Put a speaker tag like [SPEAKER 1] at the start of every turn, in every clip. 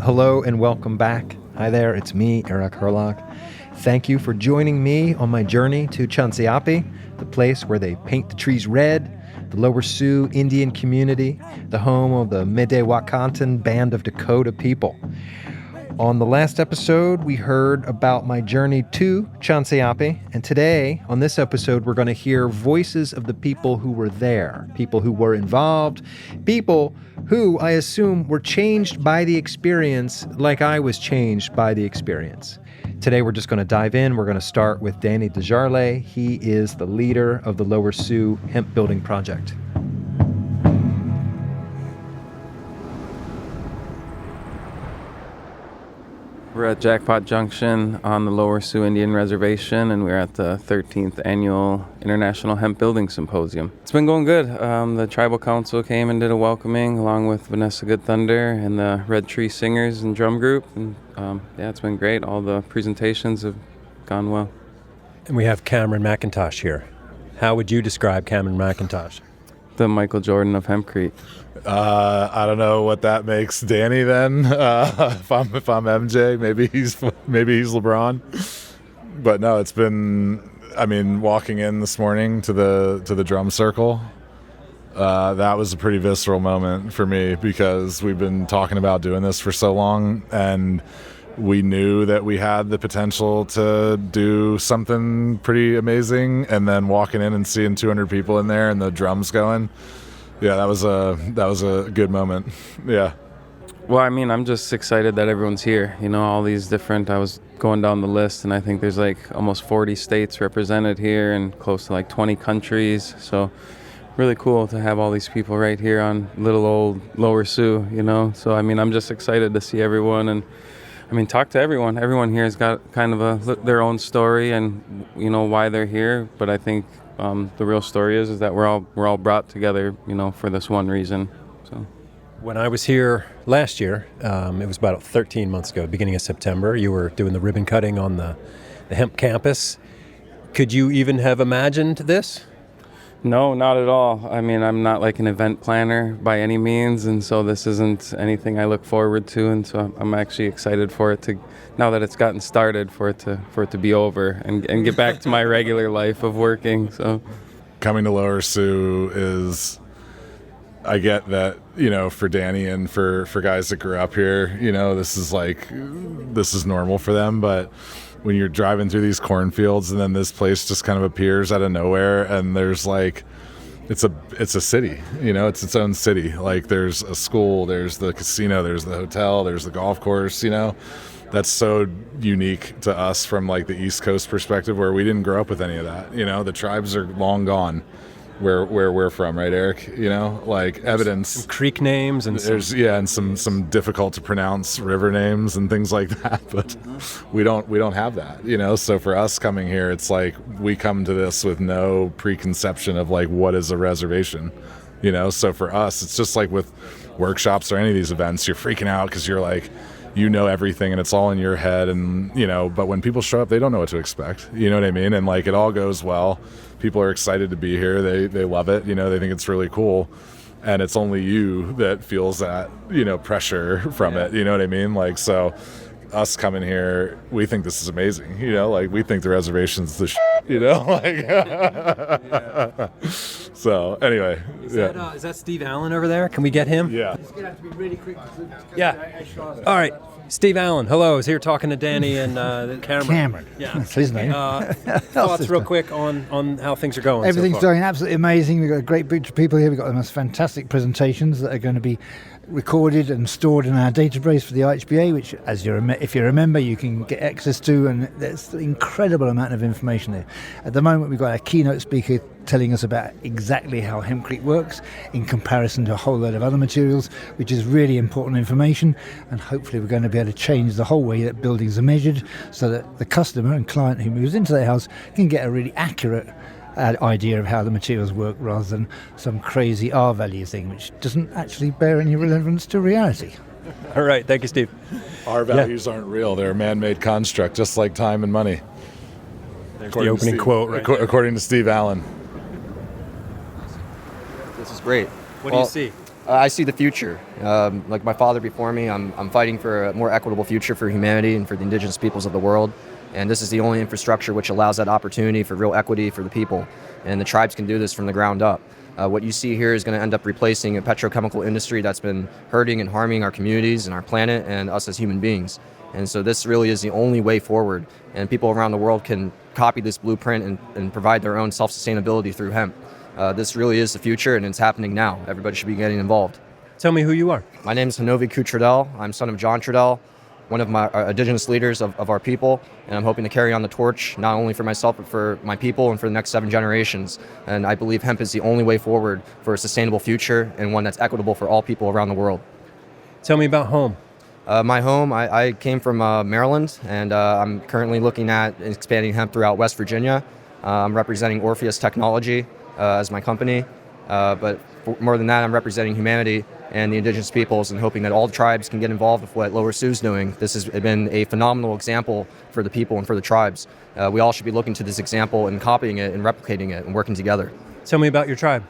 [SPEAKER 1] Hello and welcome back. Hi there, it's me, Eric Hurlock. Thank you for joining me on my journey to Cansayapi, the place where they paint the trees red, the Lower Sioux Indian community, the home of the Medewakantan Band of Dakota people. On the last episode, we heard about my journey to Cansayapi, and today, on this episode, we're going to hear voices of the people who were there, people who were involved, people who, I assume, were changed by the experience like I was changed by the experience. Today, we're just going to dive in. We're going to start with Danny Desjarlais. He is the leader of the Lower Sioux Hemp Building Project.
[SPEAKER 2] We're at Jackpot Junction on the Lower Sioux Indian Reservation, and we're at the 13th Annual International Hemp Building Symposium. It's been going good. The Tribal Council came and did a welcoming along with Vanessa Good Thunder and the Red Tree Singers and Drum Group. And it's been great. All the presentations have gone well.
[SPEAKER 3] And we have Cameron McIntosh here. How would you describe Cameron McIntosh?
[SPEAKER 2] The Michael Jordan of Hempcrete.
[SPEAKER 4] I don't know what that makes Danny then. If I'm MJ, maybe he's LeBron. But no, it's been. I mean, walking in this morning to the drum circle, that was a pretty visceral moment for me because we've been talking about doing this for so long, and we knew that we had the potential to do something pretty amazing. And then walking in and seeing 200 people in there and the drums going. Yeah, that was a good moment. Yeah.
[SPEAKER 2] Well, I mean, I'm just excited that everyone's here. You know, all these different, I was going down the list, and I think there's like almost 40 states represented here and close to like 20 countries. So really cool to have all these people right here on little old Lower Sioux, you know. So, I mean, I'm just excited to see everyone and, I mean, talk to everyone. Everyone here has got kind of their own story and, you know, why they're here. But I think the real story is that we're all brought together, you know, for this one reason. So,
[SPEAKER 3] when I was here last year, it was about 13 months ago, beginning of September. You were doing the ribbon cutting on the hemp campus. Could you even have imagined this?
[SPEAKER 2] No, not at all. I mean, I'm not like an event planner by any means, and so this isn't anything I look forward to. And so I'm actually excited for it to, now that it's gotten started, for it to be over and get back to my regular life of working. So,
[SPEAKER 4] coming to Lower Sioux is, I get that, you know, for Danny and for guys that grew up here, you know, this is normal for them, but when you're driving through these cornfields and then this place just kind of appears out of nowhere and there's like, it's a city, you know, it's its own city. Like there's a school, there's the casino, there's the hotel, there's the golf course, you know. That's so unique to us from like the East Coast perspective where we didn't grow up with any of that. You know, the tribes are long gone where we're from, right, Eric? You know, like evidence.
[SPEAKER 3] Some creek names and
[SPEAKER 4] some difficult to pronounce river names and things like that. But we don't have that, you know. So for us coming here, it's like we come to this with no preconception of like what is a reservation, you know. So for us, it's just like with workshops or any of these events, you're freaking out because you're like, you know everything and it's all in your head, and you know, but when people show up, they don't know what to expect, you know what I mean? And like it all goes well. People are excited to be here. They love it, you know, they think it's really cool, and it's only you that feels that, you know, pressure from it, you know what I mean? Like, so us coming here, we think this is amazing, you know, like we think the reservation's the you know, like so anyway,
[SPEAKER 3] is that Steve Allin over there? Can we get him?
[SPEAKER 4] Yeah.
[SPEAKER 5] It's going to have to be really quick.
[SPEAKER 3] Yeah. All right. Steve Allin, hello. I was here talking to Danny and Cameron.
[SPEAKER 5] Cameron.
[SPEAKER 3] Yeah.
[SPEAKER 5] That's his name.
[SPEAKER 3] Thoughts real quick on how things are going.
[SPEAKER 5] Everything's
[SPEAKER 3] so far.
[SPEAKER 5] going absolutely amazing. We've got a great bunch of people here. We've got the most fantastic presentations that are going to be recorded and stored in our database for the IHBA, which, if you remember, you can get access to, and there's an incredible amount of information there. At the moment, we've got a keynote speaker telling us about exactly how Hempcrete works in comparison to a whole load of other materials, which is really important information, and hopefully we're going to be able to change the whole way that buildings are measured so that the customer and client who moves into their house can get a really accurate idea of how the materials work rather than some crazy R-value thing which doesn't actually bear any relevance to reality.
[SPEAKER 3] All right, thank you, Steve.
[SPEAKER 4] Our values aren't real. They're a man-made construct, just like time and money.
[SPEAKER 3] There's the opening quote, right?
[SPEAKER 4] According to Steve Allin.
[SPEAKER 6] This is great.
[SPEAKER 3] What do you see?
[SPEAKER 6] I see the future. Like my father before me, I'm fighting for a more equitable future for humanity and for the indigenous peoples of the world. And this is the only infrastructure which allows that opportunity for real equity for the people. And the tribes can do this from the ground up. What you see here is going to end up replacing a petrochemical industry that's been hurting and harming our communities and our planet and us as human beings. And so this really is the only way forward. And people around the world can copy this blueprint and provide their own self-sustainability through hemp. This really is the future, and it's happening now. Everybody should be getting involved.
[SPEAKER 3] Tell me who you are.
[SPEAKER 6] My name is Honovi Trudell. I'm son of John Trudell, one of my indigenous leaders of our people, and I'm hoping to carry on the torch, not only for myself, but for my people and for the next 7 generations. And I believe hemp is the only way forward for a sustainable future and one that's equitable for all people around the world.
[SPEAKER 3] Tell me about home.
[SPEAKER 6] My home, I came from Maryland, and I'm currently looking at expanding hemp throughout West Virginia. I'm representing Orpheus Technology as my company, but more than that, I'm representing humanity and the indigenous peoples and hoping that all the tribes can get involved with what Lower Sioux is doing. This has been a phenomenal example for the people and for the tribes. We all should be looking to this example and copying it and replicating it and working together.
[SPEAKER 3] Tell me about your tribe.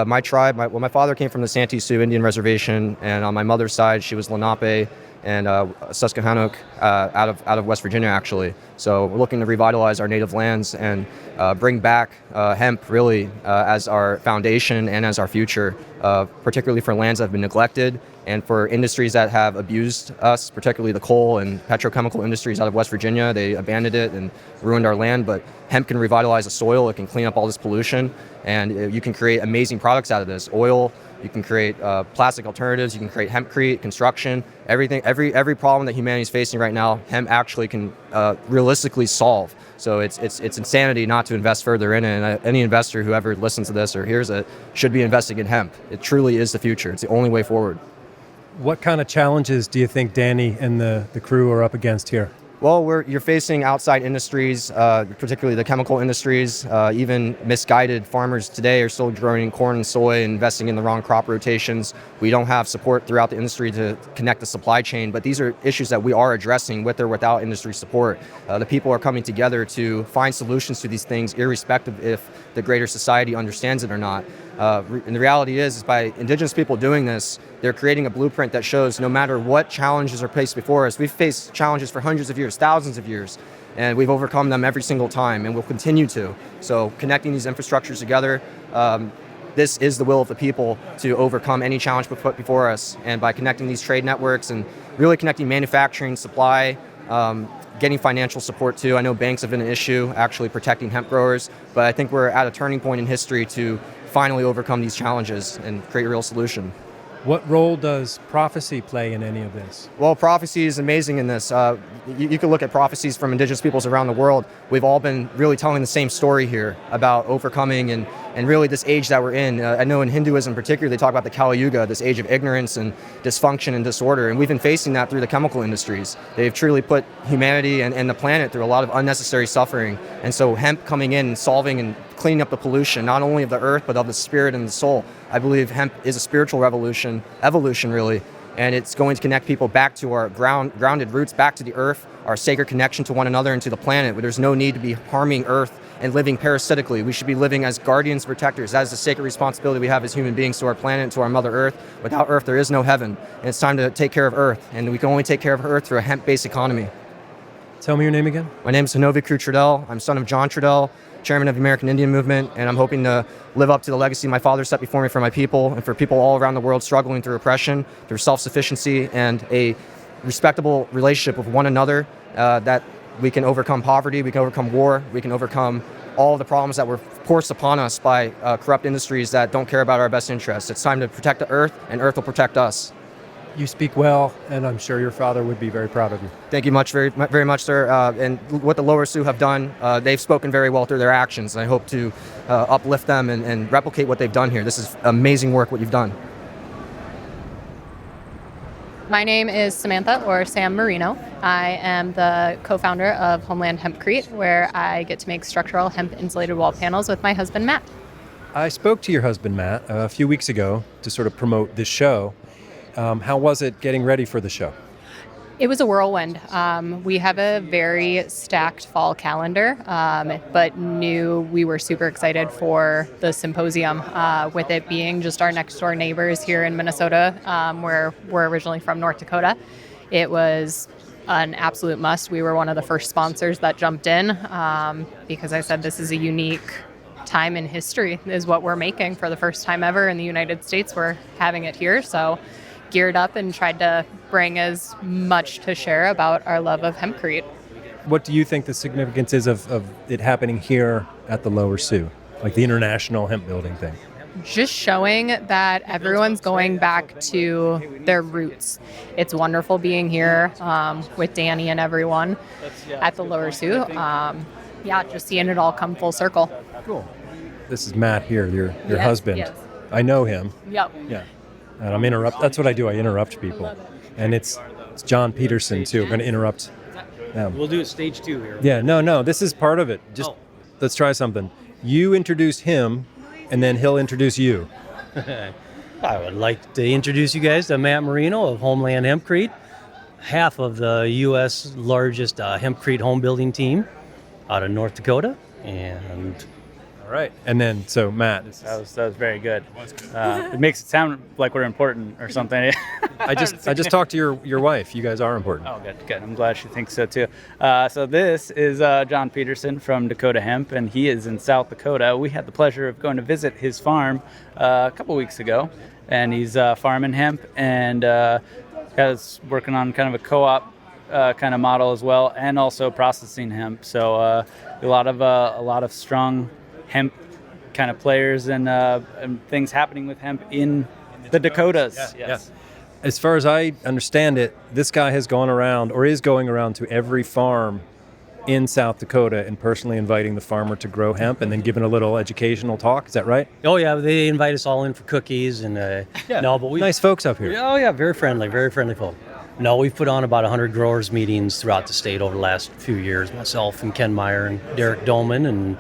[SPEAKER 6] My tribe, my father came from the Sioux Indian reservation, and on my mother's side, she was Lenape and Susquehannock out of West Virginia, actually. So we're looking to revitalize our native lands and bring back hemp really as our foundation and as our future, particularly for lands that have been neglected and for industries that have abused us, particularly the coal and petrochemical industries out of West Virginia. They abandoned it and ruined our land, but hemp can revitalize the soil. It can clean up all this pollution, and you can create amazing products out of this. Oil, you can create plastic alternatives, you can create hempcrete, construction, everything, every problem that humanity is facing right now, hemp actually can realistically solve. So it's insanity not to invest further in it, and any investor who ever listens to this or hears it should be investing in hemp. It truly is the future. It's the only way forward.
[SPEAKER 3] What kind of challenges do you think Danny and the crew are up against here?
[SPEAKER 6] Well, you're facing outside industries, particularly the chemical industries. Even misguided farmers today are still growing corn and soy and investing in the wrong crop rotations. We don't have support throughout the industry to connect the supply chain, but these are issues that we are addressing with or without industry support. The people are coming together to find solutions to these things, irrespective if the greater society understands it or not. And the reality is by indigenous people doing this, they're creating a blueprint that shows no matter what challenges are placed before us, we've faced challenges for hundreds of years, thousands of years, and we've overcome them every single time, and we'll continue to. So connecting these infrastructures together, this is the will of the people to overcome any challenge put before us. And by connecting these trade networks and really connecting manufacturing, supply, getting financial support too. I know banks have been an issue actually protecting hemp growers, but I think we're at a turning point in history to finally overcome these challenges and create a real solution.
[SPEAKER 3] What role does prophecy play in any of this?
[SPEAKER 6] Well, prophecy is amazing in this. You can look at prophecies from indigenous peoples around the world. We've all been really telling the same story here about overcoming and really this age that we're in. I know in Hinduism particularly, they talk about the Kali Yuga, this age of ignorance and dysfunction and disorder, and we've been facing that through the chemical industries. They've truly put humanity and the planet through a lot of unnecessary suffering. And so hemp coming in and solving and cleaning up the pollution, not only of the earth, but of the spirit and the soul. I believe hemp is a spiritual evolution really, and it's going to connect people back to our grounded roots, back to the earth, our sacred connection to one another and to the planet, where there's no need to be harming earth and living parasitically. We should be living as guardians, protectors. That is the sacred responsibility we have as human beings to our planet, to our Mother Earth. Without earth, there is no heaven, and it's time to take care of earth, and we can only take care of earth through a hemp-based economy.
[SPEAKER 3] Tell me your name again.
[SPEAKER 6] My name is Honovi Trudell. I'm son of John Trudell, chairman of the American Indian movement, and I'm hoping to live up to the legacy my father set before me for my people and for people all around the world struggling through oppression, through self-sufficiency, and a respectable relationship with one another, that we can overcome poverty, we can overcome war, we can overcome all the problems that were forced upon us by corrupt industries that don't care about our best interests. It's time to protect the earth, and earth will protect us.
[SPEAKER 3] You speak well, and I'm sure your father would be very proud of you.
[SPEAKER 6] Thank you very much, sir. And what the Lower Sioux have done, they've spoken very well through their actions. And I hope to uplift them and replicate what they've done here. This is amazing work, what you've done.
[SPEAKER 7] My name is Samantha, or Sam Marino. I am the co-founder of Homeland Hempcrete, where I get to make structural hemp insulated wall panels with my husband, Matt.
[SPEAKER 3] I spoke to your husband, Matt, a few weeks ago to sort of promote this show. How was it getting ready for the show?
[SPEAKER 7] It was a whirlwind. We have a very stacked fall calendar, but knew we were super excited for the symposium, with it being just our next door neighbors here in Minnesota, where we're originally from North Dakota. It was an absolute must. We were one of the first sponsors that jumped in, because I said this is a unique time in history, is what we're making for the first time ever in the United States. We're having it here, so geared up and tried to bring as much to share about our love of hempcrete.
[SPEAKER 3] What do you think the significance is of it happening here at the Lower Sioux, like the international hemp building thing?
[SPEAKER 7] Just showing that everyone's going back to their roots. It's wonderful being here with Danny and everyone at the Lower Sioux. Just seeing it all come full circle.
[SPEAKER 3] Cool. This is Matt here, your
[SPEAKER 7] Yes,
[SPEAKER 3] husband.
[SPEAKER 7] yes.
[SPEAKER 3] I know him.
[SPEAKER 7] Yep.
[SPEAKER 3] Yeah. And I'm interrupt. That's what I do. I interrupt people. And it's John Peterson too. I'm going to interrupt them.
[SPEAKER 8] We'll do it stage 2 here.
[SPEAKER 3] Yeah. No. This is part of it. Just let's try something. You introduce him, and then he'll introduce you.
[SPEAKER 8] I would like to introduce you guys to Matt Marino of Homeland Hempcrete, half of the U.S. largest hempcrete home building team out of North Dakota. And
[SPEAKER 3] All right. And then so Matt.
[SPEAKER 9] That was very good. It makes it sound like we're important or something.
[SPEAKER 3] I just talked to your wife. You guys are important.
[SPEAKER 9] Oh, good. I'm glad she thinks so too. So this is John Peterson from Dakota Hemp, and he is in South Dakota. We had the pleasure of going to visit his farm a couple weeks ago, and he's farming hemp and is working on kind of a co-op kind of model as well, and also processing hemp. So a lot of strong hemp kind of players and things happening with hemp in the Dakotas. Yes.
[SPEAKER 3] As far as I understand it, this guy has gone around or is going around to every farm in South Dakota and personally inviting the farmer to grow hemp and then giving a little educational talk. Is that right?
[SPEAKER 8] oh yeah, they invite us all in for cookies and no, but we
[SPEAKER 3] Nice folks up here.
[SPEAKER 8] Oh yeah, very friendly folk. No, we've put on about 100 growers meetings throughout the state over the last few years. Myself and Ken Meyer and Derek Doman, and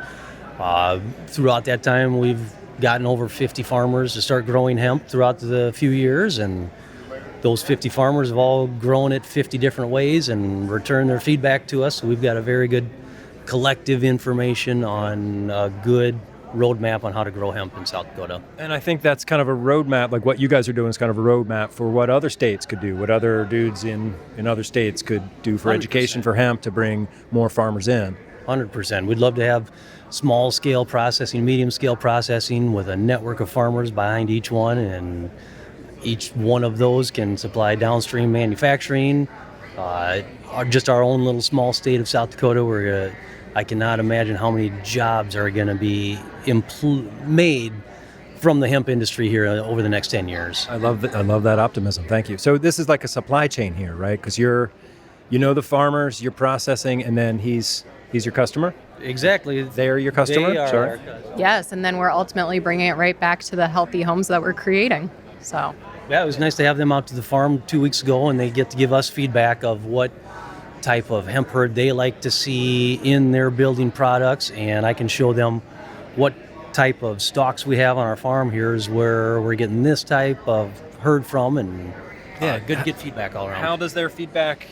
[SPEAKER 8] throughout that time, we've gotten over 50 farmers to start growing hemp throughout the few years, and those 50 farmers have all grown it 50 different ways and returned their feedback to us. So we've got a very good collective information on a good roadmap on how to grow hemp in South Dakota.
[SPEAKER 3] And I think that's kind of a roadmap, like what you guys are doing is kind of a roadmap for what other states could do, what other dudes in other states could do for
[SPEAKER 8] 100%.
[SPEAKER 3] education for hemp to bring more farmers in.
[SPEAKER 8] 100%. We'd love to have small scale processing, medium scale processing with a network of farmers behind each one, and each one of those can supply downstream manufacturing. Just our own little small state of South Dakota, where I cannot imagine how many jobs are going to be made from the hemp industry here over the next 10 years.
[SPEAKER 3] I love that optimism. Thank you. So this is like a supply chain here, right? Because you know the farmers, you're processing, and then he's your customer?
[SPEAKER 8] Exactly.
[SPEAKER 3] They're your customer?
[SPEAKER 8] They are
[SPEAKER 3] Sorry.
[SPEAKER 8] our customer.
[SPEAKER 7] Yes, and then we're ultimately bringing it right back to the healthy homes that we're creating. So
[SPEAKER 8] Yeah, it was nice to have them out to the farm 2 weeks ago, and they get to give us feedback of what type of hemp herd they like to see in their building products, and I can show them what type of stocks we have on our farm. Here's where we're getting this type of herd from, and good feedback all around.
[SPEAKER 3] How does their feedback,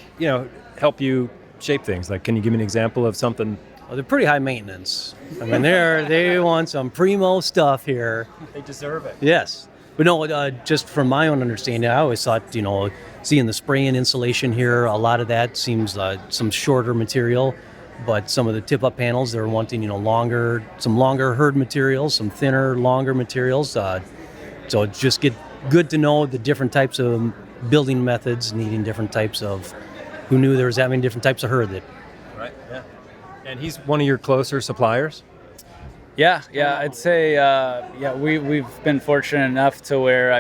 [SPEAKER 3] help you shape things? Like, can you give me an example of something?
[SPEAKER 8] Well, they're pretty high maintenance. I mean, they want some primo stuff here.
[SPEAKER 3] They deserve it.
[SPEAKER 8] Yes. But no, just from my own understanding, I always thought, seeing the spraying insulation here, a lot of that seems some shorter material, but some of the tip-up panels, they're wanting, some longer herd materials, some thinner, longer materials. So it's just good to know the different types of building methods, needing different types of, who knew there was that many different types of herd that.
[SPEAKER 3] Right, yeah. And he's one of your closer suppliers?
[SPEAKER 9] Yeah, I'd say, we've been fortunate enough to where,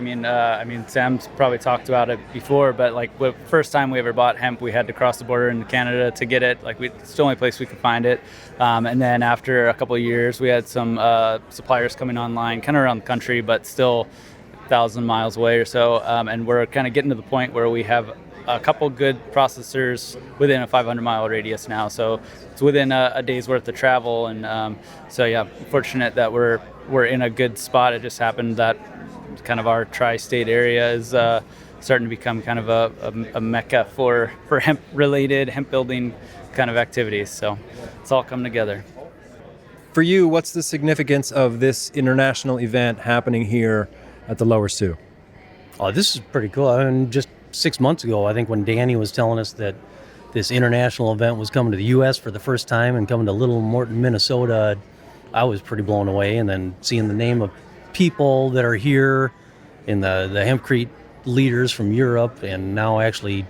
[SPEAKER 9] Sam's probably talked about it before, but the first time we ever bought hemp, we had to cross the border into Canada to get it. It's the only place we could find it. And then after a couple of years, we had some suppliers coming online, kind of around the country, but still 1,000 miles away or so. And we're kind of getting to the point where we have a couple good processors within a 500-mile radius now, so it's within a day's worth of travel, and fortunate that we're in a good spot. It just happened that kind of our tri-state area is starting to become kind of a mecca for hemp-related, hemp-building kind of activities. So it's all come together.
[SPEAKER 3] For you, what's the significance of this international event happening here at the Lower Sioux?
[SPEAKER 8] Oh, this is pretty cool. I mean, just 6 months ago, I think when Danny was telling us that this international event was coming to the U.S. for the first time and coming to Little Morton, Minnesota, I was pretty blown away. And then seeing the name of people that are here and the Hempcrete leaders from Europe, and now actually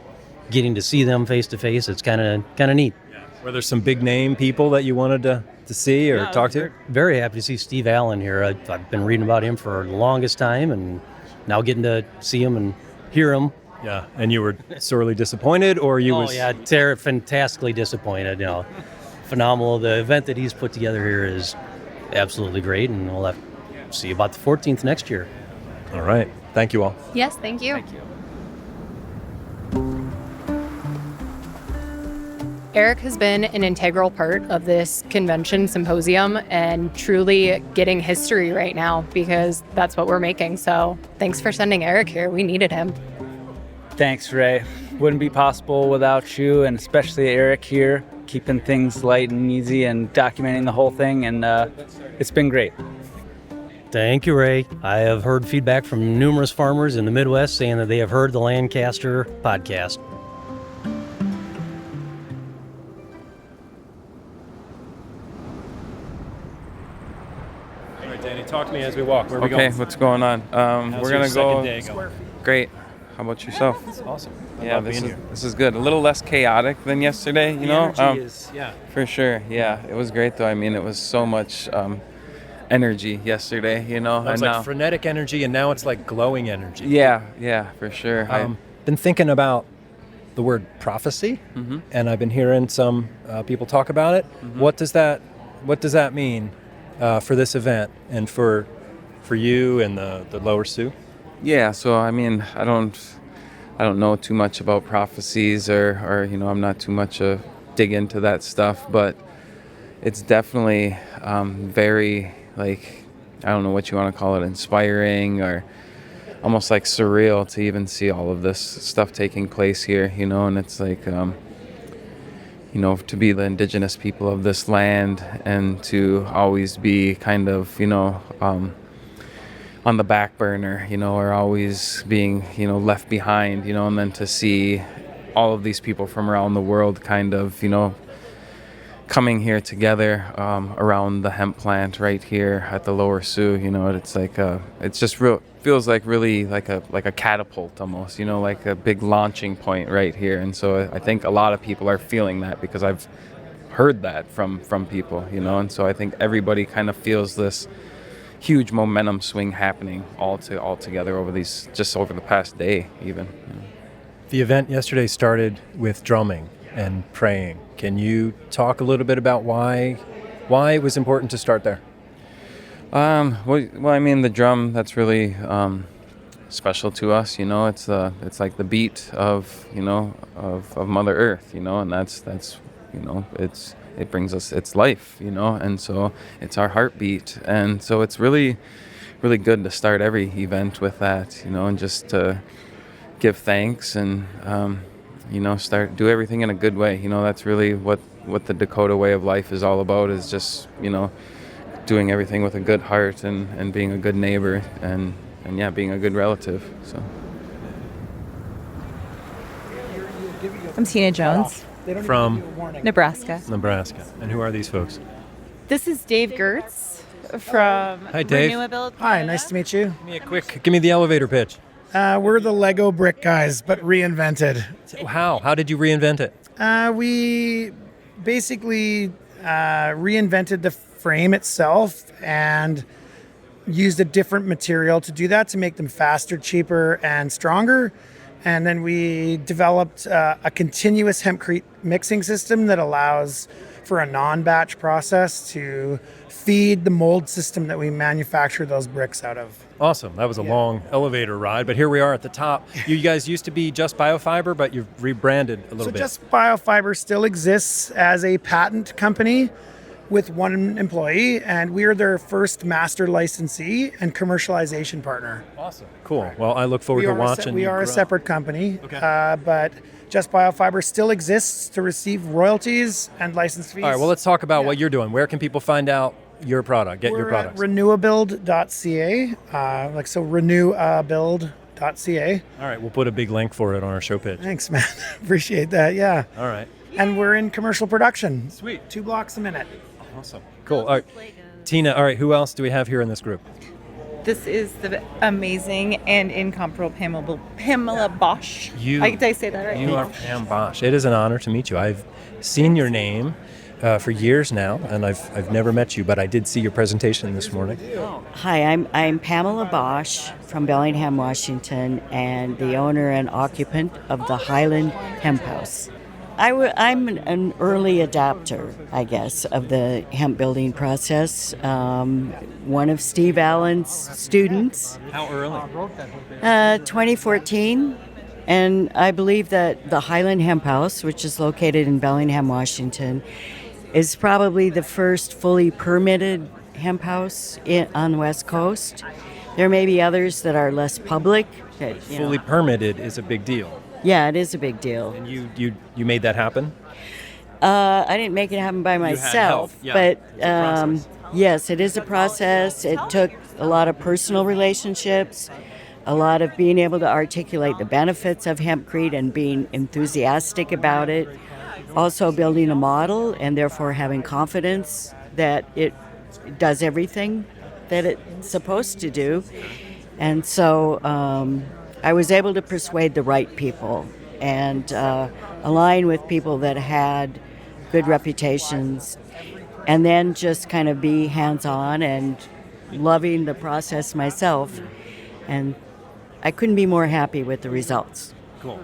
[SPEAKER 8] getting to see them face to face, it's kind of neat.
[SPEAKER 3] Were there some big name people that you wanted to see or talk to?
[SPEAKER 8] Very happy to see Steve Allin here. I've been reading about him for the longest time, and now getting to see him and hear him.
[SPEAKER 3] Yeah, and you were sorely disappointed, or you was?
[SPEAKER 8] Oh yeah, fantastically disappointed. You know, phenomenal. The event that he's put together here is absolutely great, and we'll have to see about the 14th next year.
[SPEAKER 3] All right. Thank you all.
[SPEAKER 7] Yes, thank you.
[SPEAKER 9] Thank you.
[SPEAKER 7] Eric has been an integral part of this convention symposium and truly getting history right now, because that's what we're making. So thanks for sending Eric here. We needed him.
[SPEAKER 9] Thanks, Ray. Wouldn't be possible without you, and especially Eric here, keeping things light and easy and documenting the whole thing, and it's been great.
[SPEAKER 8] Thank you, Ray. I have heard feedback from numerous farmers in the Midwest saying that they have heard the Lancaster podcast.
[SPEAKER 3] All right, Danny, talk to me as we walk. Where are we
[SPEAKER 2] Okay,
[SPEAKER 3] going?
[SPEAKER 2] what's going on?
[SPEAKER 3] How's
[SPEAKER 2] We're
[SPEAKER 3] your
[SPEAKER 2] gonna
[SPEAKER 3] second
[SPEAKER 2] go.
[SPEAKER 3] day going?
[SPEAKER 2] Great. How about yourself?
[SPEAKER 3] It's awesome. I
[SPEAKER 2] Yeah,
[SPEAKER 3] love
[SPEAKER 2] this
[SPEAKER 3] being
[SPEAKER 2] is
[SPEAKER 3] here.
[SPEAKER 2] this is good. A little less chaotic than yesterday, you know.
[SPEAKER 3] Energy is, yeah.
[SPEAKER 2] For sure. Yeah, it was great though. I mean, it was so much energy yesterday, you know.
[SPEAKER 3] It was
[SPEAKER 2] and
[SPEAKER 3] like frenetic energy, and now it's like glowing energy.
[SPEAKER 2] yeah, for sure.
[SPEAKER 3] Been thinking about the word prophecy, and I've been hearing some people talk about it. What does that mean for this event and for you and the Lower Sioux?
[SPEAKER 2] Yeah, so I mean, I don't know too much about prophecies or you know, I'm not too much dig into that stuff, but it's definitely very, like, I don't know what you want to call it, inspiring or almost like surreal to even see all of this stuff taking place here, you know. And it's like, you know, to be the indigenous people of this land and to always be kind of, you know, on the back burner, you know, or always being, you know, left behind, you know, and then to see all of these people from around the world kind of, you know, coming here together around the hemp plant right here at the Lower Sioux, you know, it's like it's just feels like really like a catapult almost, you know, like a big launching point right here. And so I think a lot of people are feeling that, because I've heard that from people, you know. And so I think everybody kind of feels this huge momentum swing happening all together over the past day even. You know.
[SPEAKER 3] The event yesterday started with drumming and praying. Can you talk a little bit about why it was important to start there?
[SPEAKER 2] Well, I mean, the drum, that's really special to us, you know. It's like the beat of, you know, of Mother Earth, you know, and that's you know, it brings us, it's life, you know, and so it's our heartbeat. And so it's really, really good to start every event with that, you know, and just to give thanks and, you know, do everything in a good way. You know, that's really what the Dakota way of life is all about, is just, you know, doing everything with a good heart and being a good neighbor and yeah, being a good relative, so.
[SPEAKER 10] I'm Tina Jones.
[SPEAKER 3] From
[SPEAKER 10] Nebraska.
[SPEAKER 3] And who are these folks?
[SPEAKER 10] This is Dave Gertz from
[SPEAKER 3] Hi, Dave.
[SPEAKER 10] renewabuild.ca.
[SPEAKER 11] Hi, nice to meet you.
[SPEAKER 3] Give me the elevator pitch.
[SPEAKER 11] We're the Lego brick guys, but reinvented.
[SPEAKER 3] How did you reinvent it?
[SPEAKER 11] We basically reinvented the frame itself and used a different material to do that, to make them faster, cheaper, and stronger. And then we developed a continuous hempcrete mixing system that allows for a non-batch process to feed the mold system that we manufacture those bricks out of.
[SPEAKER 3] Awesome. That was a long elevator ride, but here we are at the top. You guys used to be just Biofiber, but you've rebranded a little bit.
[SPEAKER 11] So Just Biofiber still exists as a patent company, with one employee, and we are their first master licensee and commercialization partner.
[SPEAKER 3] Awesome. Cool. Well, I look forward to watching.
[SPEAKER 11] We
[SPEAKER 3] you
[SPEAKER 11] are a
[SPEAKER 3] grow.
[SPEAKER 11] separate company,
[SPEAKER 3] Okay.
[SPEAKER 11] but Just Biofiber still exists to receive royalties and license fees.
[SPEAKER 3] All right. Well, let's talk about what you're doing. Where can people find out your product? Get your
[SPEAKER 11] We're
[SPEAKER 3] products.
[SPEAKER 11] at renewabuild.ca, renewabuild.ca.
[SPEAKER 3] All right. We'll put a big link for it on our show page.
[SPEAKER 11] Thanks, man. Appreciate that. Yeah.
[SPEAKER 3] All right.
[SPEAKER 11] And we're in commercial production.
[SPEAKER 3] Sweet.
[SPEAKER 11] 2 blocks a minute.
[SPEAKER 3] Awesome. Cool. All right. Tina, all right. Who else do we have here in this group?
[SPEAKER 10] This is the amazing and incomparable Pamela Bosch. Did I say that right?
[SPEAKER 3] You are Pam Bosch. It is an honor to meet you. I've seen your name for years now, and I've never met you, but I did see your presentation this morning.
[SPEAKER 12] Hi, I'm Pamela Bosch from Bellingham, Washington, and the owner and occupant of the Highland Hemp House. I'm an early adapter, I guess, of the hemp building process. One of Steve Allen's students.
[SPEAKER 3] How early?
[SPEAKER 12] 2014. And I believe that the Highland Hemp House, which is located in Bellingham, Washington, is probably the first fully permitted hemp house on the West Coast. There may be others that are less public.
[SPEAKER 3] Fully permitted is a big deal.
[SPEAKER 12] Yeah, it is a big deal.
[SPEAKER 3] And you made that happen?
[SPEAKER 12] I didn't make it happen by myself, but yes, it is a process. It took a lot of personal relationships, a lot of being able to articulate the benefits of Hempcrete and being enthusiastic about it. Also building a model and therefore having confidence that it does everything that it's supposed to do. And so I was able to persuade the right people and align with people that had good reputations, and then just kind of be hands-on and loving the process myself. And I couldn't be more happy with the results.
[SPEAKER 3] Cool.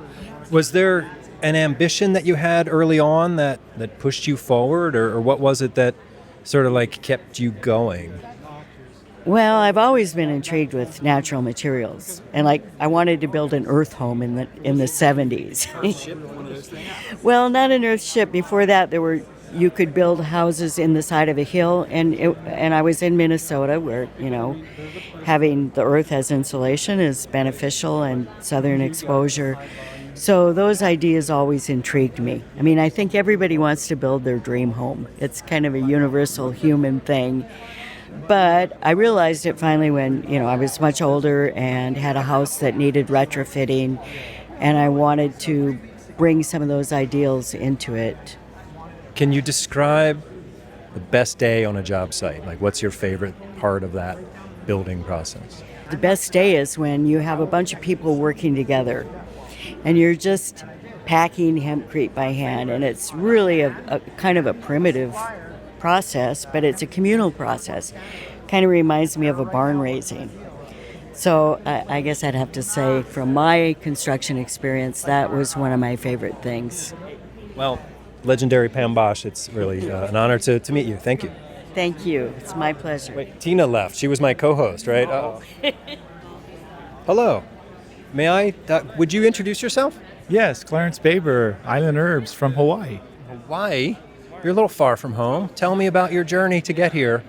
[SPEAKER 3] Was there an ambition that you had early on that pushed you forward, or what was it that sort of like kept you going?
[SPEAKER 12] Well, I've always been intrigued with natural materials, and I wanted to build an earth home in the 70s. Well, not an earth ship. Before that, you could build houses in the side of a hill, and I was in Minnesota, where having the earth as insulation is beneficial and southern exposure. So those ideas always intrigued me. I mean, I think everybody wants to build their dream home. It's kind of a universal human thing. But I realized it finally when, I was much older and had a house that needed retrofitting, and I wanted to bring some of those ideals into it.
[SPEAKER 3] Can you describe the best day on a job site? Like, what's your favorite part of that building process?
[SPEAKER 12] The best day is when you have a bunch of people working together, and you're just packing hempcrete by hand, and it's really a kind of a primitive process, but it's a communal process. Kind of reminds me of a barn raising. So I guess I'd have to say from my construction experience, that was one of my favorite things.
[SPEAKER 3] Well, legendary Pam Bosch, it's really an honor to meet you. Thank you.
[SPEAKER 12] Thank you. It's my pleasure.
[SPEAKER 3] Wait, Tina left. She was my co-host, right? Oh. Hello. May I, would you introduce yourself?
[SPEAKER 13] Yes, Clarence Baber, Island Herbs from Hawaii.
[SPEAKER 3] Hawaii? You're a little far from home. Tell me about your journey to get here.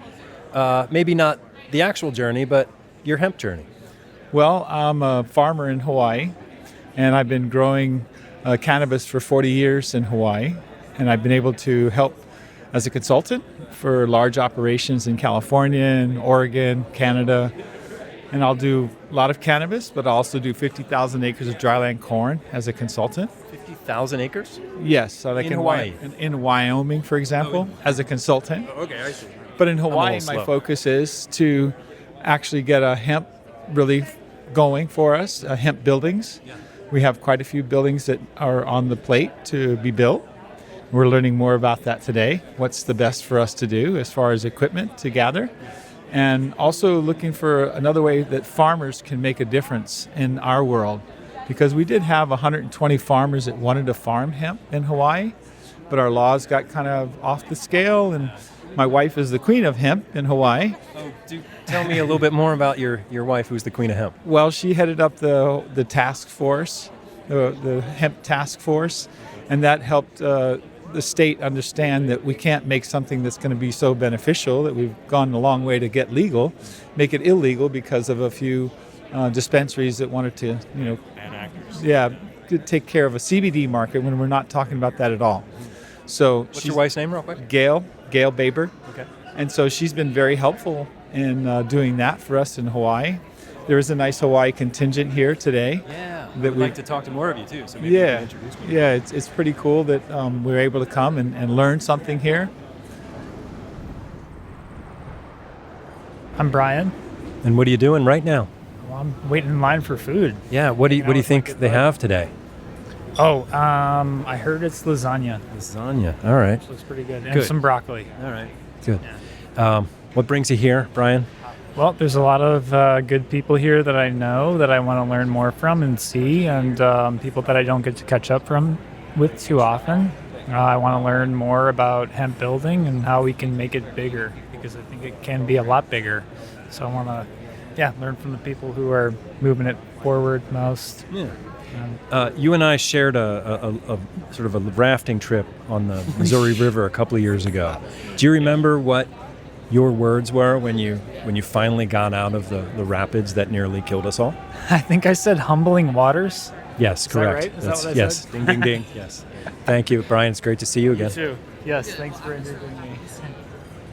[SPEAKER 3] Maybe not the actual journey, but your hemp journey.
[SPEAKER 13] Well, I'm a farmer in Hawaii, and I've been growing cannabis for 40 years in Hawaii, and I've been able to help as a consultant for large operations in California and Oregon, Canada, and I'll do a lot of cannabis, but I also do 50,000 acres of dryland corn as a consultant.
[SPEAKER 3] 50,000 acres?
[SPEAKER 13] Yes. So like
[SPEAKER 3] in Hawaii?
[SPEAKER 13] In Wyoming, for example, as a consultant.
[SPEAKER 3] Okay, I see.
[SPEAKER 13] But in Hawaii, my focus is to actually get a hemp really going for us, hemp buildings. Yeah. We have quite a few buildings that are on the plate to be built. We're learning more about that today. What's the best for us to do as far as equipment to gather? And also looking for another way that farmers can make a difference in our world. Because we did have 120 farmers that wanted to farm hemp in Hawaii, but our laws got kind of off the scale, and my wife is the queen of hemp in Hawaii.
[SPEAKER 3] Oh, tell me a little bit more about your wife, who's the queen of hemp.
[SPEAKER 13] Well, she headed up the task force, the hemp task force, and that helped the state understand that we can't make something that's going to be so beneficial that we've gone a long way to get legal, make it illegal because of a few dispensaries that wanted to,
[SPEAKER 3] Bad actors.
[SPEAKER 13] yeah, to take care of a CBD market when we're not talking about that at all. So
[SPEAKER 3] What's your wife's name real quick?
[SPEAKER 13] Gail Baber.
[SPEAKER 3] Okay.
[SPEAKER 13] And so she's been very helpful in doing that for us in Hawaii. There is a nice Hawaii contingent here today.
[SPEAKER 3] Yeah,
[SPEAKER 13] that
[SPEAKER 3] we'd like to talk to more of you too. So maybe you
[SPEAKER 13] Yeah,
[SPEAKER 3] can introduce me.
[SPEAKER 13] yeah, it's pretty cool that we're able to come and learn something here.
[SPEAKER 14] I'm Brian.
[SPEAKER 3] And what are you doing right now?
[SPEAKER 14] Well, I'm waiting in line for food.
[SPEAKER 3] Yeah, what do you think they have today?
[SPEAKER 14] Oh, I heard it's lasagna.
[SPEAKER 3] Lasagna. All right.
[SPEAKER 14] Looks pretty good. And
[SPEAKER 3] Good.
[SPEAKER 14] some broccoli.
[SPEAKER 3] All right. Good. What brings you here, Brian?
[SPEAKER 14] Well, there's a lot of good people here that I know that I want to learn more from and see, and people that I don't get to catch up with too often. I want to learn more about hemp building and how we can make it bigger, because I think it can be a lot bigger. So I want to, learn from the people who are moving it forward most.
[SPEAKER 3] Yeah. You and I shared a sort of a rafting trip on the Missouri River a couple of years ago. Do you remember what your words were when you finally got out of the rapids that nearly killed us all?
[SPEAKER 14] I think I said humbling waters.
[SPEAKER 3] Yes, correct.
[SPEAKER 14] Is that right? Is that what I
[SPEAKER 3] yes.
[SPEAKER 14] said?
[SPEAKER 3] Ding, ding, ding. Yes. Thank you, Brian. It's great to see you again.
[SPEAKER 14] You too. Yes, thanks for interviewing me.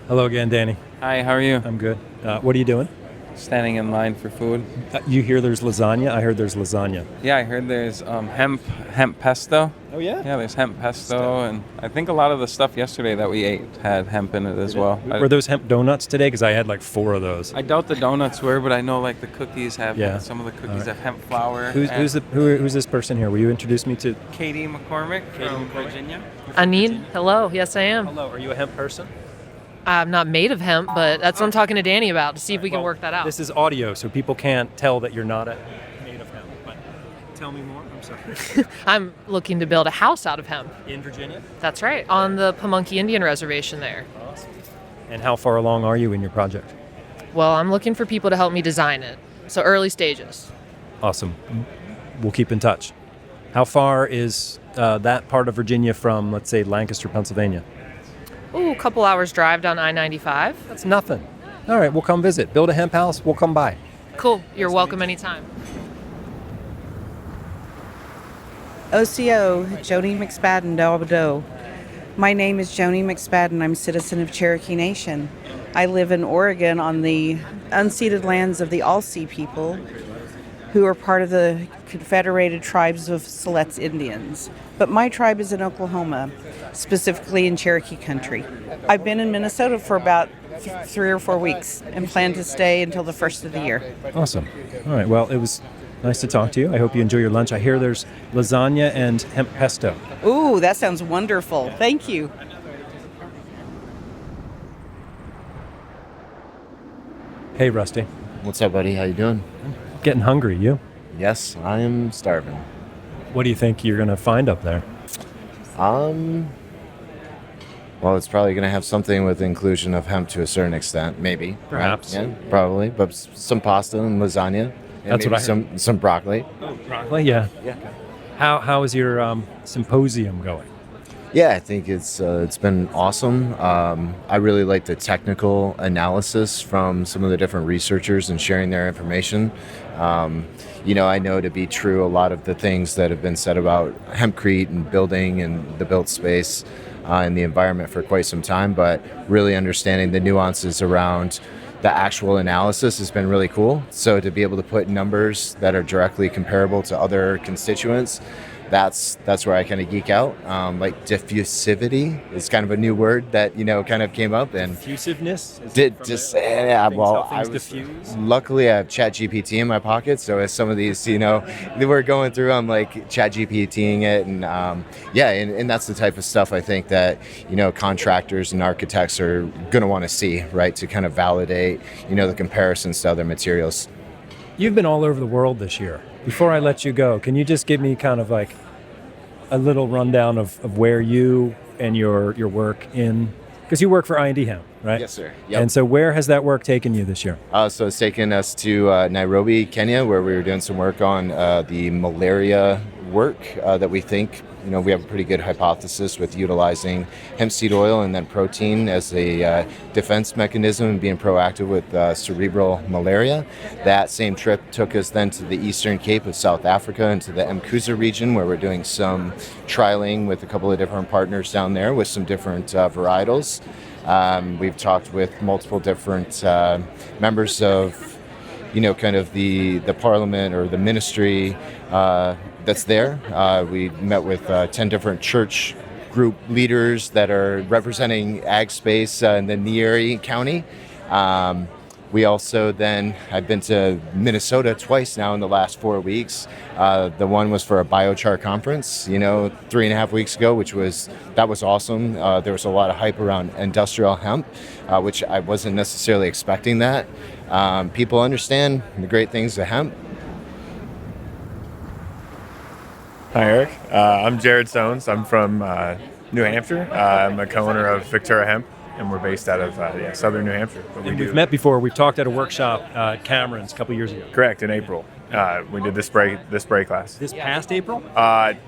[SPEAKER 3] Hello again, Danny.
[SPEAKER 2] Hi, how are you?
[SPEAKER 3] I'm good. What are you doing?
[SPEAKER 2] Standing in line for food.
[SPEAKER 3] You hear there's lasagna? I heard there's lasagna.
[SPEAKER 2] Yeah, I heard there's hemp pesto.
[SPEAKER 3] Oh, yeah?
[SPEAKER 2] Yeah, there's hemp pesto, and I think a lot of the stuff yesterday that we ate had hemp in it as well.
[SPEAKER 3] Were those hemp donuts today? Because I had like 4 of those.
[SPEAKER 2] I doubt the donuts were, but I know like the cookies have
[SPEAKER 3] Yeah.
[SPEAKER 2] some of the cookies
[SPEAKER 3] All right.
[SPEAKER 2] have hemp flour.
[SPEAKER 3] Who's this person here? Will you introduce me to?
[SPEAKER 2] Katie McCormick from Virginia.
[SPEAKER 15] Anine, hello. Yes, I am.
[SPEAKER 3] Hello. Are you a hemp person?
[SPEAKER 15] I'm not made of hemp, but that's what I'm talking to Danny about to see if we can work that out.
[SPEAKER 3] This is audio, so people can't tell that you're not made of hemp. But tell me more. I'm sorry.
[SPEAKER 15] I'm looking to build a house out of hemp.
[SPEAKER 3] In Virginia?
[SPEAKER 15] That's right, on the Pamunkey Indian Reservation there.
[SPEAKER 3] Awesome. And how far along are you in your project?
[SPEAKER 15] Well, I'm looking for people to help me design it. So early stages.
[SPEAKER 3] Awesome. We'll keep in touch. How far is that part of Virginia from, let's say, Lancaster, Pennsylvania?
[SPEAKER 15] Ooh, a couple hours drive down I-95.
[SPEAKER 3] That's nothing. All right, we'll come visit. Build a hemp house, we'll come by.
[SPEAKER 15] Cool. You're welcome anytime.
[SPEAKER 16] OCO, Joni McSpadden, Dalbado. My name is Joni McSpadden. I'm a citizen of Cherokee Nation. I live in Oregon on the unceded lands of the Allsea people, who are part of the Confederated Tribes of Siletz Indians. But my tribe is in Oklahoma, specifically in Cherokee country. I've been in Minnesota for about 3 or 4 weeks and plan to stay until the first of the year.
[SPEAKER 3] Awesome. All right, well, it was nice to talk to you. I hope you enjoy your lunch. I hear there's lasagna and hemp pesto.
[SPEAKER 16] Ooh, that sounds wonderful. Thank you.
[SPEAKER 3] Hey, Rusty.
[SPEAKER 17] What's up, buddy? How you doing?
[SPEAKER 3] Getting hungry, you?
[SPEAKER 17] Yes, I am starving.
[SPEAKER 3] What do you think you're going to find up there?
[SPEAKER 17] Well, it's probably going to have something with the inclusion of hemp to a certain extent, maybe.
[SPEAKER 3] Perhaps.
[SPEAKER 17] Right? Yeah, probably. But some pasta and lasagna. And
[SPEAKER 3] That's what I
[SPEAKER 17] maybe
[SPEAKER 3] heard.
[SPEAKER 17] some broccoli.
[SPEAKER 3] Broccoli, yeah.
[SPEAKER 17] Yeah.
[SPEAKER 3] How is your symposium going?
[SPEAKER 17] Yeah, I think it's been awesome. I really like the technical analysis from some of the different researchers and sharing their information. I know to be true a lot of the things that have been said about Hempcrete and building and the built space and the environment for quite some time, but really understanding the nuances around the actual analysis has been really cool. So to be able to put numbers that are directly comparable to other constituents, that's where I kind of geek out. Like diffusivity is kind of a new word that kind of came up, and
[SPEAKER 3] diffusiveness.
[SPEAKER 17] Luckily I have ChatGPT in my pocket, so as some of these we're going through, I'm like ChatGPTing it, and and that's the type of stuff I think that contractors and architects are going to want to see, right, to kind of validate the comparisons to other materials.
[SPEAKER 3] You've been all over the world this year. Before I let you go, can you just give me kind of like a little rundown of where you and your work in, because you work for I&D Hemp, right?
[SPEAKER 17] Yes, sir. Yep.
[SPEAKER 3] And so where has that work taken you this year?
[SPEAKER 17] So it's taken us to Nairobi, Kenya, where we were doing some work on the malaria work that we think we have a pretty good hypothesis with utilizing hemp seed oil and then protein as a defense mechanism and being proactive with cerebral malaria. That same trip took us then to the Eastern Cape of South Africa and to the Mkuza region, where we're doing some trialing with a couple of different partners down there with some different varietals. We've talked with multiple different members of kind of the parliament or the ministry that's there. We met with 10 different church group leaders that are representing ag space in the Neary County. We also then, I've been to Minnesota twice now in the last 4 weeks. The one was for a biochar conference, 3.5 weeks ago, that was awesome. There was a lot of hype around industrial hemp, which I wasn't necessarily expecting that. People understand the great things of hemp.
[SPEAKER 18] Hi, Eric. I'm Jared Sones. I'm from New Hampshire. I'm a co-owner of Victoria Hemp, and we're based out of southern New Hampshire.
[SPEAKER 3] We've met before. We've talked at a workshop at Cameron's a couple years ago.
[SPEAKER 18] Correct, in April. We did this spray class.
[SPEAKER 3] This past April?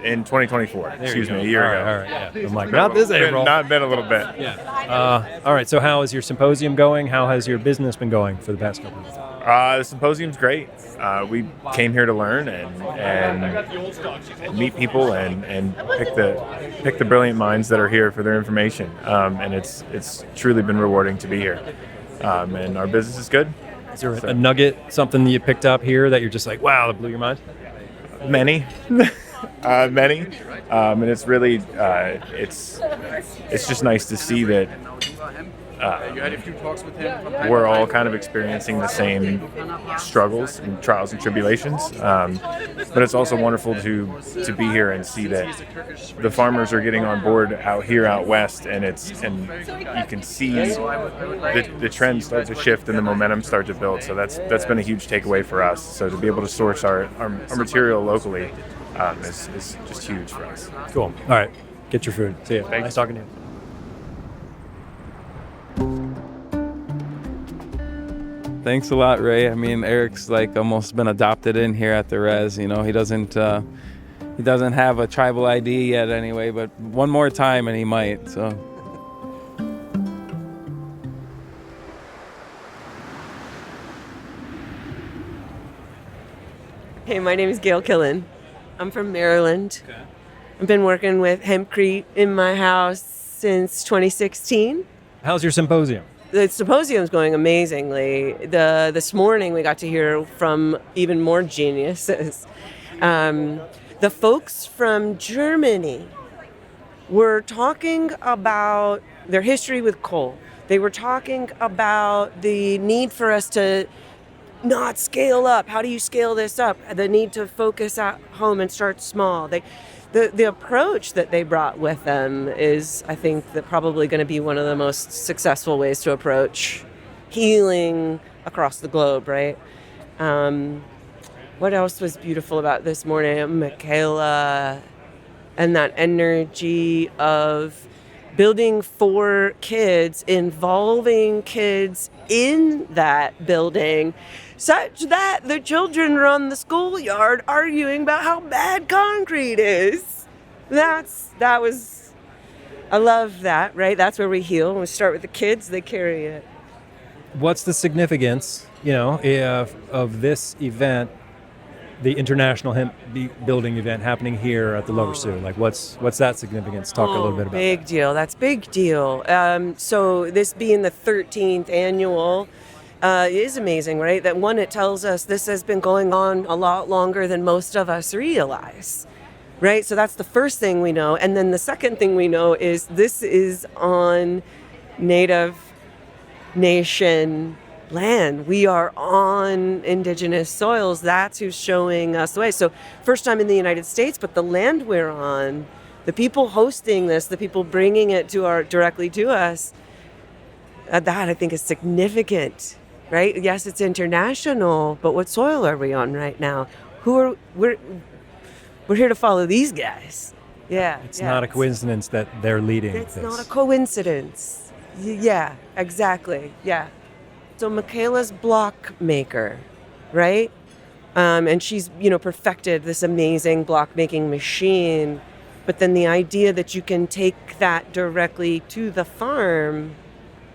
[SPEAKER 18] In 2024. Excuse me, a year ago.
[SPEAKER 3] All right, yeah. I'm like, not this April.
[SPEAKER 18] Been a little bit.
[SPEAKER 3] Yeah. All right, so how is your symposium going? How has your business been going for the past couple of years?
[SPEAKER 18] The symposium's great. We came here to learn and meet people and pick the brilliant minds that are here for their information. And it's truly been rewarding to be here. And our business is good.
[SPEAKER 3] Is there a nugget, something that you picked up here that you're just like, wow, that blew your mind?
[SPEAKER 18] Many. Many. And it's really, it's just nice to see that we're all kind of experiencing the same struggles and trials and tribulations. But it's also wonderful to be here and see that the farmers are getting on board out west, and you can see the trend start to shift and the momentum start to build. So that's been a huge takeaway for us. So to be able to source our material locally is just huge for us.
[SPEAKER 3] Cool. All right. Get your food. See you.
[SPEAKER 18] Thanks.
[SPEAKER 3] Nice talking to you.
[SPEAKER 2] Thanks a lot, Ray. I mean, Eric's like almost been adopted in here at the res. He doesn't have a tribal ID yet anyway, but one more time and he might. So.
[SPEAKER 19] Hey, my name is Gail Killen. I'm from Maryland. Okay. I've been working with Hempcrete in my house since 2016.
[SPEAKER 3] How's your symposium?
[SPEAKER 19] The symposium's going amazingly. This morning we got to hear from even more geniuses. The folks from Germany were talking about their history with coal. They were talking about the need for us to not scale up. How do you scale this up? The need to focus at home and start small. The approach that they brought with them is, I think, that probably going to be one of the most successful ways to approach healing across the globe, right? What else was beautiful about this morning? Michaela and that energy of building for kids, involving kids in that building, such that the children are on the schoolyard arguing about how bad concrete is. I love that, right? That's where we heal. We start with the kids, they carry it.
[SPEAKER 3] What's the significance, of this event, the International Hemp Building event happening here at the Lower Sioux? Like, what's that significance? Talk a little bit about
[SPEAKER 19] big deal. That's big deal. So this being the 13th annual is amazing, right? That one, it tells us this has been going on a lot longer than most of us realize, right? So that's the first thing we know. And then the second thing we know is this is on Native Nation land. We are on indigenous soils. That's who's showing us the way. So first time in the United States, but the land we're on, the people hosting this, the people bringing it directly to us, that I think is significant, right? Yes, it's international, but what soil are we on right now? We're here to follow these guys. Yeah.
[SPEAKER 3] It's not a coincidence that they're leading
[SPEAKER 19] this.
[SPEAKER 3] It's
[SPEAKER 19] not a coincidence. Yeah, exactly. Yeah. So Michaela's block maker, right? And she's, perfected this amazing block making machine. But then the idea that you can take that directly to the farm,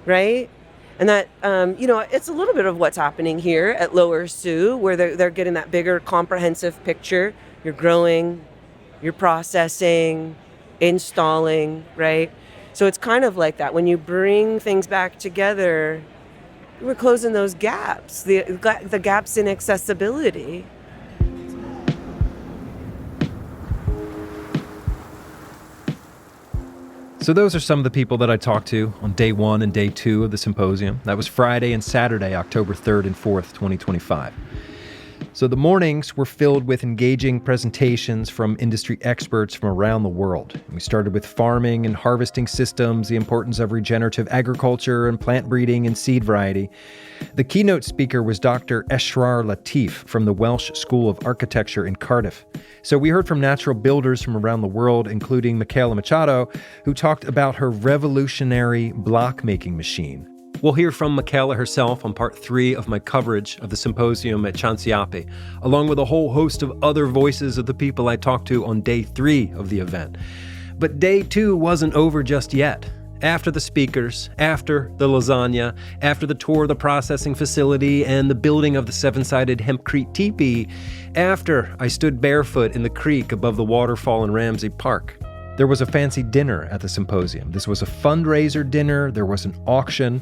[SPEAKER 19] right? And that, it's a little bit of what's happening here at Lower Sioux, where they're getting that bigger comprehensive picture. You're growing, you're processing, installing, right? So it's kind of like that. When you bring things back together, we're closing those gaps, the gaps in accessibility.
[SPEAKER 1] So those are some of the people that I talked to on day 1 and day 2 of the symposium. That was Friday and Saturday, October 3rd and 4th, 2025. So the mornings were filled with engaging presentations from industry experts from around the world. We started with farming and harvesting systems, the importance of regenerative agriculture and plant breeding and seed variety. The keynote speaker was Dr. Eshrar Latif from the Welsh School of Architecture in Cardiff. So we heard from natural builders from around the world, including Michaela Machado, who talked about her revolutionary block-making machine. We'll hear from Michaela herself on part 3 of my coverage of the symposium at Cansayapi, along with a whole host of other voices of the people I talked to on day 3 of the event. But day 2 wasn't over just yet. After the speakers, after the lasagna, after the tour of the processing facility and the building of the 7-sided Hempcrete teepee, after I stood barefoot in the creek above the waterfall in Ramsey Park, there was a fancy dinner at the symposium. This was a fundraiser dinner. There was an auction.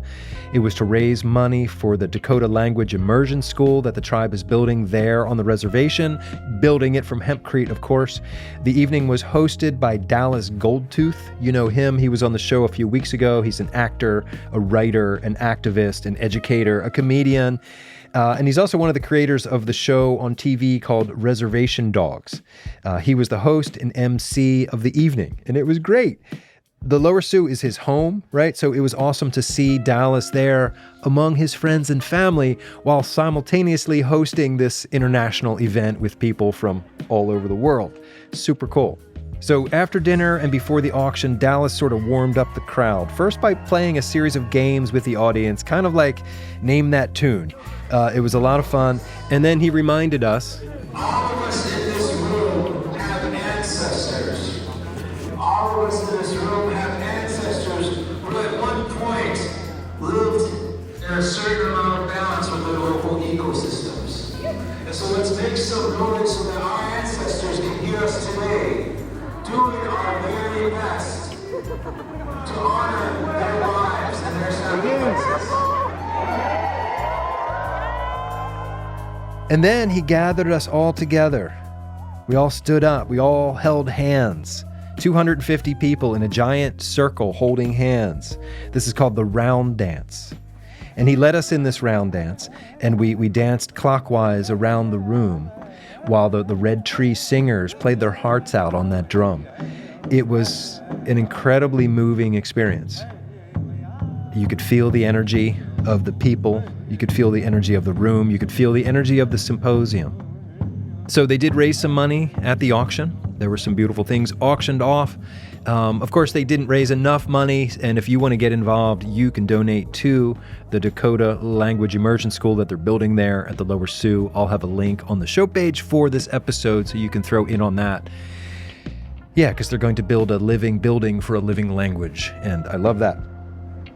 [SPEAKER 1] It was to raise money for the Dakota Language Immersion School that the tribe is building there on the reservation, building it from Hempcrete, of course. The evening was hosted by Dallas Goldtooth. You know him. He was on the show a few weeks ago. He's an actor, a writer, an activist, an educator, a comedian. And he's also one of the creators of the show on TV called Reservation Dogs. He was the host and MC of the evening, and it was great. The Lower Sioux is his home, right? So it was awesome to see Dallas there among his friends and family while simultaneously hosting this international event with people from all over the world. Super cool. So after dinner and before the auction, Dallas sort of warmed up the crowd, first by playing a series of games with the audience, kind of like Name That Tune. It was a lot of fun. And then he reminded us,
[SPEAKER 20] all of us in this room have ancestors. All of us in this room have ancestors who at one point lived in a certain amount of balance with the local ecosystems. And so let's make some noise so that our ancestors can hear us today, doing our very best to honor their lives and their sacrifices.
[SPEAKER 1] And then he gathered us all together. We all stood up. We all held hands. 250 people in a giant circle holding hands. This is called the round dance. And he led us in this round dance, and we danced clockwise around the room while the Red Tree Singers played their hearts out on that drum. It was an incredibly moving experience. You could feel the energy of the people. You could feel the energy of the room. You could feel the energy of the symposium. So they did raise some money at the auction. There were some beautiful things auctioned off. Of course, they didn't raise enough money, and if you want to get involved, you can donate to the Dakota Language Immersion School that they're building there at the Lower Sioux. I'll have a link on the show page for this episode, so you can throw in on that. Yeah, because they're going to build a living building for a living language, and I love that.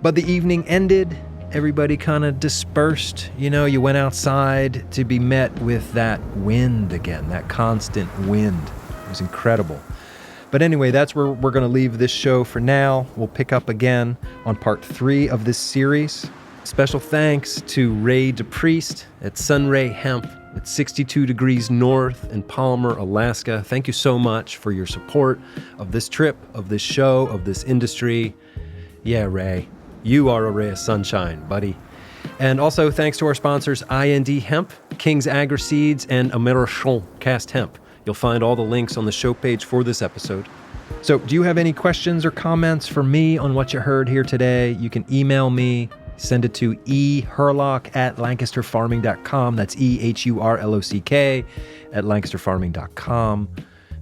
[SPEAKER 1] But the evening ended. Everybody kind of dispersed. You know, you went outside to be met with that wind again, that constant wind. It was incredible. But anyway, that's where we're going to leave this show for now. We'll pick up again on part 3 of this series. Special thanks to Ray DePriest at Sunray Hemp at 62 degrees north in Palmer, Alaska. Thank you so much for your support of this trip, of this show, of this industry. Yeah, Ray, you are a ray of sunshine, buddy. And also thanks to our sponsors, IND Hemp, King's Agri Seeds, and Americhanvre Cast Hemp. You'll find all the links on the show page for this episode. So do you have any questions or comments for me on what you heard here today? You can email me. Send it to ehurlock@lancasterfarming.com. That's EHURLOCK @lancasterfarming.com.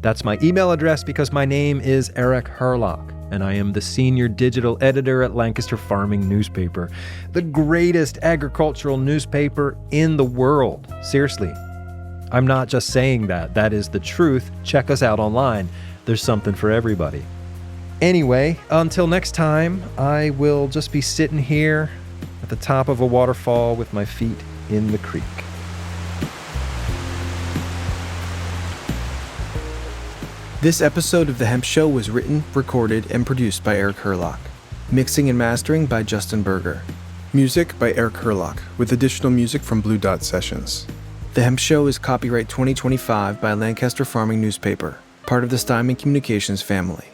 [SPEAKER 1] That's my email address because my name is Eric Hurlock, and I am the senior digital editor at Lancaster Farming Newspaper, the greatest agricultural newspaper in the world. Seriously. I'm not just saying that. That is the truth. Check us out online, There's something for everybody. Anyway, until next time, I will just be sitting here at the top of a waterfall with my feet in the creek.
[SPEAKER 21] This episode of The Hemp Show was written, recorded, and produced by Eric Hurlock. Mixing and mastering by Justin Berger. Music by Eric Hurlock, with additional music from Blue Dot Sessions. The Hemp Show is copyright 2025 by Lancaster Farming Newspaper, part of the Steinman Communications family.